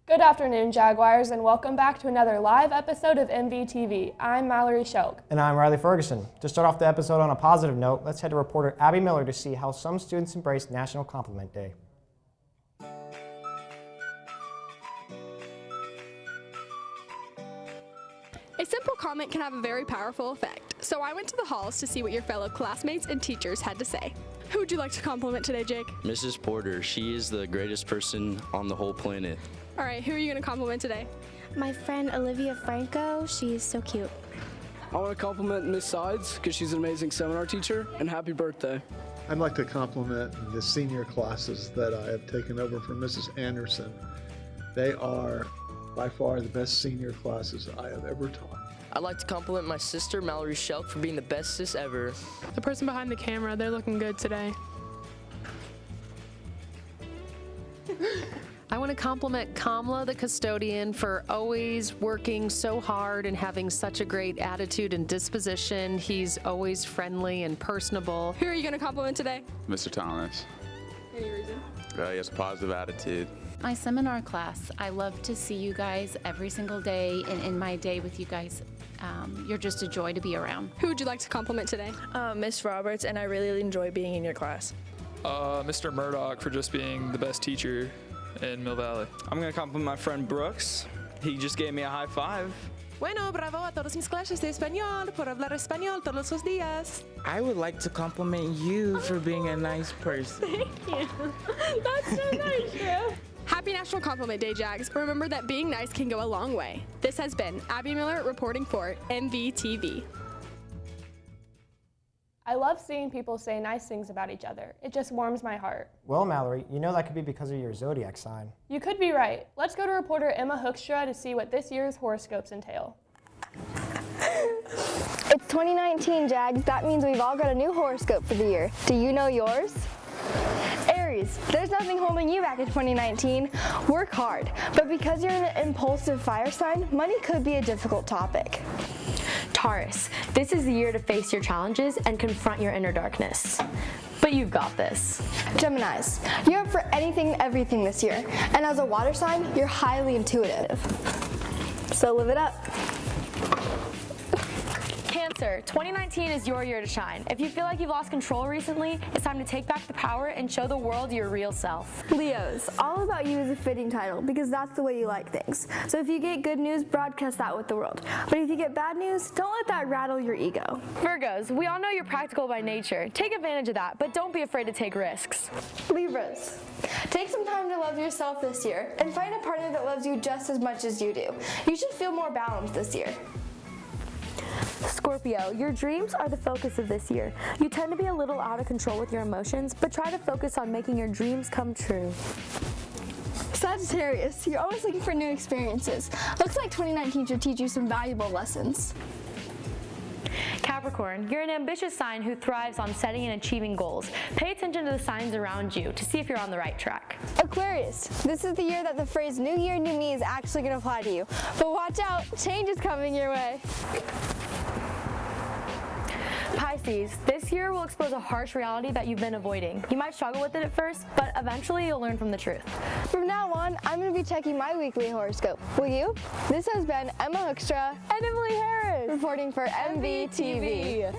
Good afternoon, Jaguars, and welcome back to another live episode of MVTV. I'm Mallory Shelk. And I'm Rylee Ferguson. To start off the episode on a positive note, let's head to reporter Abby Miller to see how some students embrace National Compliment Day. A simple comment can have a very powerful effect. So I went to the halls to see what your fellow classmates and teachers had to say. Who would you like to compliment today, Jake? Mrs. Porter. She is the greatest person on the whole planet. All right, who are you going to compliment today? My friend Olivia Franco, she's so cute. I want to compliment Miss Sides because she's an amazing seminar teacher, and happy birthday. I'd like to compliment the senior classes that I have taken over from Mrs. Anderson. They are by far the best senior classes I have ever taught. I'd like to compliment my sister, Mallory Shelk, for being the best sis ever. The person behind the camera, they're looking good today. I want to compliment Kamla, the custodian, for always working so hard and having such a great attitude and disposition. He's always friendly and personable. Who are you going to compliment today? Mr. Thomas. Any reason? He has a positive attitude. My seminar class. I love to see you guys every single day, and in my day with you guys, you're just a joy to be around. Who would you like to compliment today? Miss Roberts, and I really enjoy being in your class. Mr. Murdoch for just being the best teacher in Mill Valley. I'm going to compliment my friend Brooks. He just gave me a high five. Bueno, bravo a todos mis clases de español por hablar español todos los días. I would like to compliment you for being a nice person. Thank you. That's so nice, Drew. Happy National Compliment Day, Jags. Remember that being nice can go a long way. This has been Abby Miller reporting for MVTV. I love seeing people say nice things about each other. It just warms my heart. Well, Mallory, you know that could be because of your zodiac sign. You could be right. Let's go to reporter Emma Hoekstra to see what this year's horoscopes entail. It's 2019, Jags. That means we've all got a new horoscope for the year. Do you know yours? Aries, there's nothing holding you back in 2019. Work hard, but because you're an impulsive fire sign, money could be a difficult topic. Taurus, this is the year to face your challenges and confront your inner darkness. But you've got this. Geminis, you're up for anything and everything this year. And as a water sign, you're highly intuitive. So live it up. Cancer, 2019 is your year to shine. If you feel like you've lost control recently, it's time to take back the power and show the world your real self. Leos, all about you is a fitting title because that's the way you like things. So if you get good news, broadcast that with the world. But if you get bad news, don't let that rattle your ego. Virgos, we all know you're practical by nature. Take advantage of that, but don't be afraid to take risks. Libras, take some time to love yourself this year and find a partner that loves you just as much as you do. You should feel more balanced this year. Scorpio, your dreams are the focus of this year. You tend to be a little out of control with your emotions, but try to focus on making your dreams come true. Sagittarius, you're always looking for new experiences. Looks like 2019 should teach you some valuable lessons. Capricorn, you're an ambitious sign who thrives on setting and achieving goals. Pay attention to the signs around you to see if you're on the right track. Aquarius, this is the year that the phrase New Year, New Me is actually going to apply to you. But watch out, change is coming your way. Pisces, this year will expose a harsh reality that you've been avoiding. You might struggle with it at first, but eventually you'll learn from the truth. From now on, I'm going to be checking my weekly horoscope. Will you? This has been Emma Hoekstra and Emily Harris reporting for MVTV.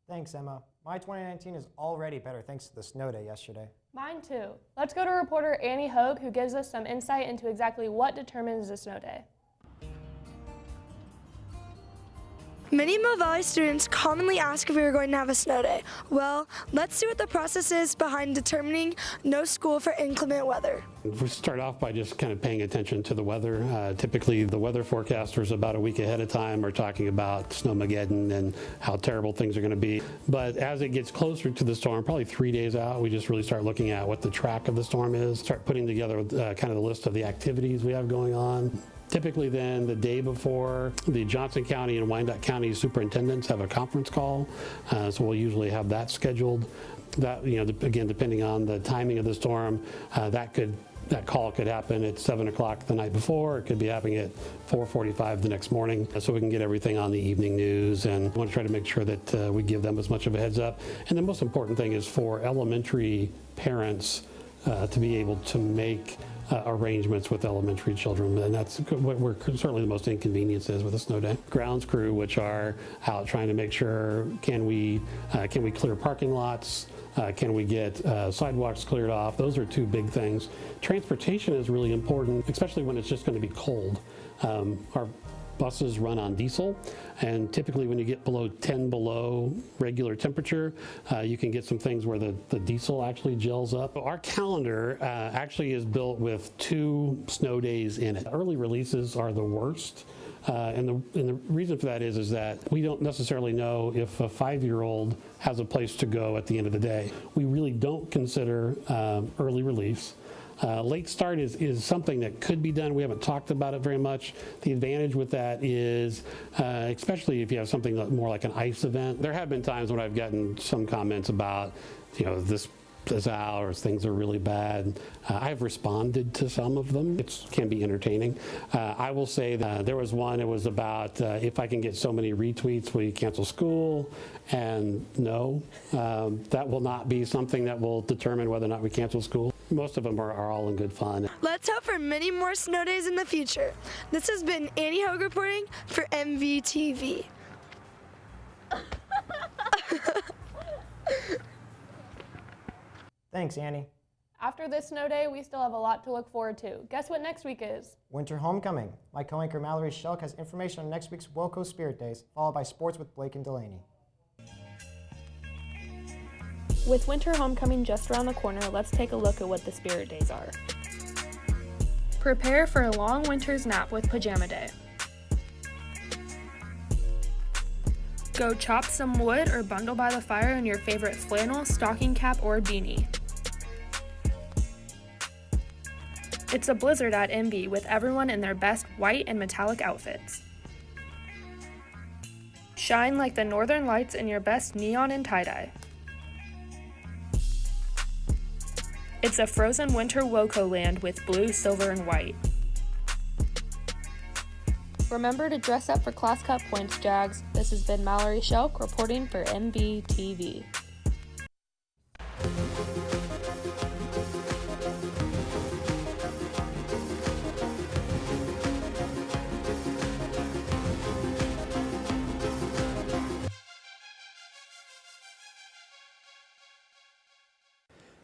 Thanks, Emma. My 2019 is already better thanks to the snow day yesterday. Mine too. Let's go to reporter Annie Hogue, who gives us some insight into exactly what determines a snow day. Many Mill Valley students commonly ask if we are going to have a snow day. Well, let's see what the process is behind determining no school for inclement weather. We start off by just kind of paying attention to the weather. Typically, the weather forecasters about a week ahead of time are talking about snowmageddon and how terrible things are going to be. But as it gets closer to the storm, probably 3 days out, we just really start looking at what the track of the storm is, start putting together kind of the list of the activities we have going on. Typically then the day before, the Johnson County and Wyandotte County superintendents have a conference call, so we'll usually have that scheduled. That, again, depending on the timing of the storm, that call could happen at 7 o'clock the night before. It could be happening at 4:45 the next morning, so we can get everything on the evening news, and we want to try to make sure that we give them as much of a heads up. And the most important thing is for elementary parents to be able to make arrangements with elementary children, and that's what we're certainly the most inconvenience is with a snow day. Grounds crew, which are out trying to make sure, can we clear parking lots? Can we get sidewalks cleared off? Those are two big things. Transportation is really important, especially when it's just going to be cold. Our buses run on diesel, and typically when you get below 10 below regular temperature, you can get some things where the diesel actually gels up. Our calendar actually is built with 2 snow days in it. Early releases are the worst. And the reason for that is that we don't necessarily know if a 5-year-old has a place to go at the end of the day. We really don't consider early release. Late start is something that could be done. We haven't talked about it very much. The advantage with that is, especially if you have something more like an ice event. There have been times when I've gotten some comments about, this is out or things are really bad. I've responded to some of them. It can be entertaining. I will say that there was one, it was about if I can get so many retweets, will you cancel school? And no, that will not be something that will determine whether or not we cancel school. Most of them are all in good fun. Let's hope for many more snow days in the future. This has been Annie Hogue reporting for MVTV. Thanks, Annie. After this snow day, we still have a lot to look forward to. Guess what next week is? Winter homecoming. My co-anchor Mallory Shelk has information on next week's Wilco Spirit Days, followed by sports with Blake and Delaney. With winter homecoming just around the corner, let's take a look at what the Spirit Days are. Prepare for a long winter's nap with Pajama Day. Go chop some wood or bundle by the fire in your favorite flannel, stocking cap, or beanie. It's a blizzard at MB with everyone in their best white and metallic outfits. Shine like the northern lights in your best neon and tie-dye. It's a frozen winter Woco land with blue, silver, and white. Remember to dress up for Class Cup points, Jags. This has been Mallory Shelk reporting for MVTV.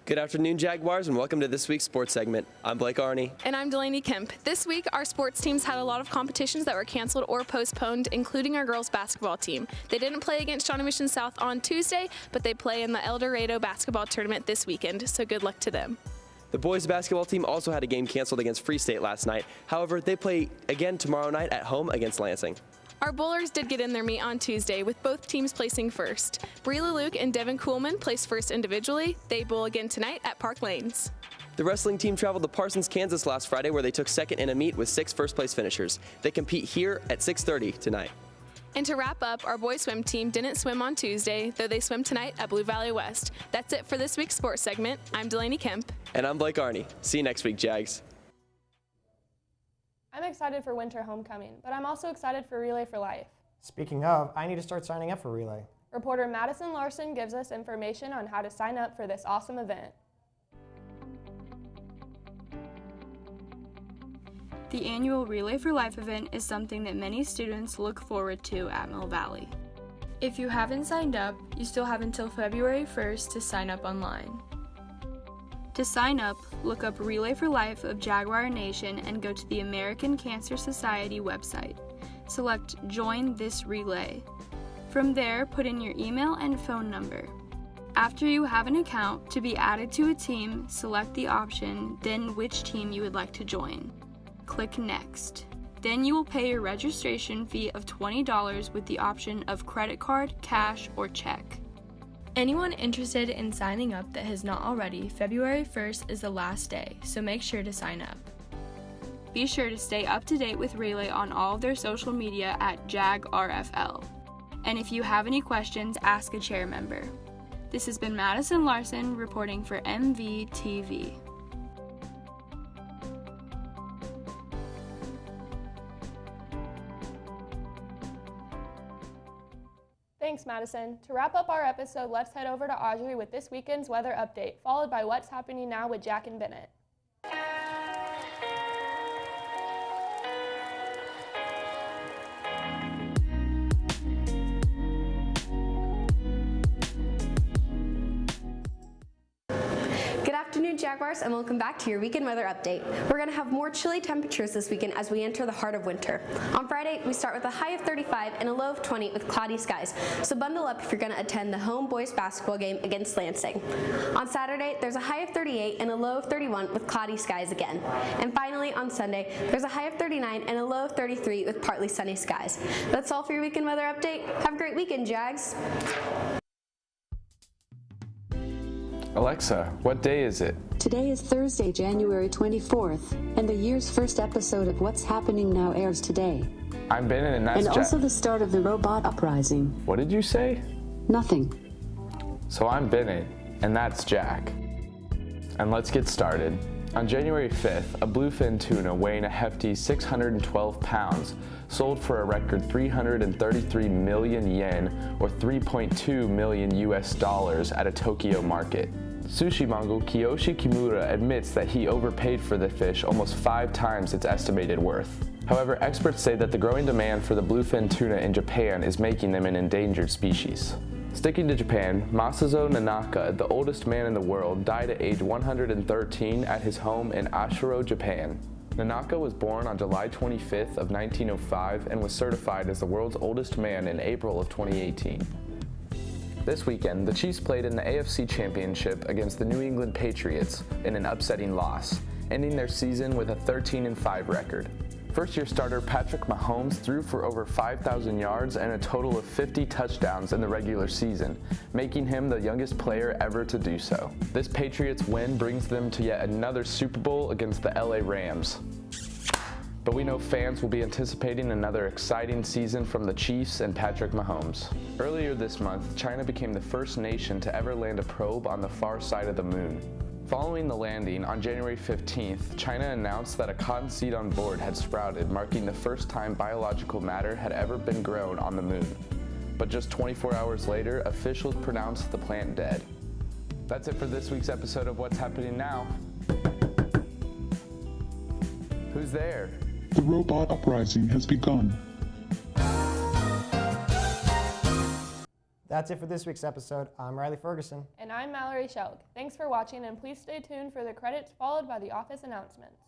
Good afternoon, Jaguars, and welcome to this week's sports segment. I'm Blake Arney. And I'm Delaney Kemp. This week, our sports teams had a lot of competitions that were canceled or postponed, including our girls basketball team. They didn't play against Shawnee Mission South on Tuesday, but they play in the El Dorado basketball tournament this weekend, so good luck to them. The boys basketball team also had a game canceled against Free State last night. However, they play again tomorrow night at home against Lansing. Our bowlers did get in their meet on Tuesday, with both teams placing first. Breela Luke and Devin Kuhlman placed first individually. They bowl again tonight at Park Lanes. The wrestling team traveled to Parsons, Kansas last Friday, where they took second in a meet with 6 first-place finishers. They compete here at 6:30 tonight. And to wrap up, our boys swim team didn't swim on Tuesday, though they swim tonight at Blue Valley West. That's it for this week's sports segment. I'm Delaney Kemp. And I'm Blake Arney. See you next week, Jags. I'm excited for winter homecoming, but I'm also excited for Relay for Life. Speaking of, I need to start signing up for Relay. Reporter Madison Larson gives us information on how to sign up for this awesome event. The annual Relay for Life event is something that many students look forward to at Mill Valley. If you haven't signed up, you still have until February 1st to sign up online. To sign up, look up Relay for Life of Jaguar Nation and go to the American Cancer Society website. Select Join This Relay. From there, put in your email and phone number. After you have an account, to be added to a team, select the option, then which team you would like to join. Click Next. Then you will pay your registration fee of $20 with the option of credit card, cash, or check. Anyone interested in signing up that has not already, February 1st is the last day, so make sure to sign up. Be sure to stay up to date with Rylee on all of their social media at JagRFL. And if you have any questions, ask a chair member. This has been Madison Larson reporting for MVTV. Thanks, Madison. To wrap up our episode, let's head over to Audrey with this weekend's weather update, followed by what's happening now with Jack and Bennett. Good afternoon, Jaguars, and welcome back to your weekend weather update. We're going to have more chilly temperatures this weekend as we enter the heart of winter. On Friday, we start with a high of 35 and a low of 20 with cloudy skies, so bundle up if you're going to attend the home boys basketball game against Lansing. On Saturday, there's a high of 38 and a low of 31 with cloudy skies again. And finally, on Sunday, there's a high of 39 and a low of 33 with partly sunny skies. That's all for your weekend weather update. Have a great weekend, Jags. Alexa, what day is it? Today is Thursday, January 24th, and the year's first episode of What's Happening Now airs today. I'm Bennett, and that's And also the start of the robot uprising. What did you say? Nothing. So I'm Bennett, and that's Jack. And let's get started. On January 5th, a bluefin tuna weighing a hefty 612 pounds sold for a record 333 million yen, or 3.2 million US dollars at a Tokyo market. Sushi mogul Kiyoshi Kimura admits that he overpaid for the fish almost 5 times its estimated worth. However, experts say that the growing demand for the bluefin tuna in Japan is making them an endangered species. Sticking to Japan, Masazo Nanaka, the oldest man in the world, died at age 113 at his home in Ashiro, Japan. Nanaka was born on July 25th of 1905 and was certified as the world's oldest man in April of 2018. This weekend, the Chiefs played in the AFC Championship against the New England Patriots in an upsetting loss, ending their season with a 13-5 record. First-year starter Patrick Mahomes threw for over 5,000 yards and a total of 50 touchdowns in the regular season, making him the youngest player ever to do so. This Patriots win brings them to yet another Super Bowl against the LA Rams. But we know fans will be anticipating another exciting season from the Chiefs and Patrick Mahomes. Earlier this month, China became the first nation to ever land a probe on the far side of the moon. Following the landing, on January 15th, China announced that a cotton seed on board had sprouted, marking the first time biological matter had ever been grown on the moon. But just 24 hours later, officials pronounced the plant dead. That's it for this week's episode of What's Happening Now. Who's there? The robot uprising has begun. That's it for this week's episode. I'm Rylee Ferguson. And I'm Mallory Shelk. Thanks for watching, and please stay tuned for the credits followed by the office announcements.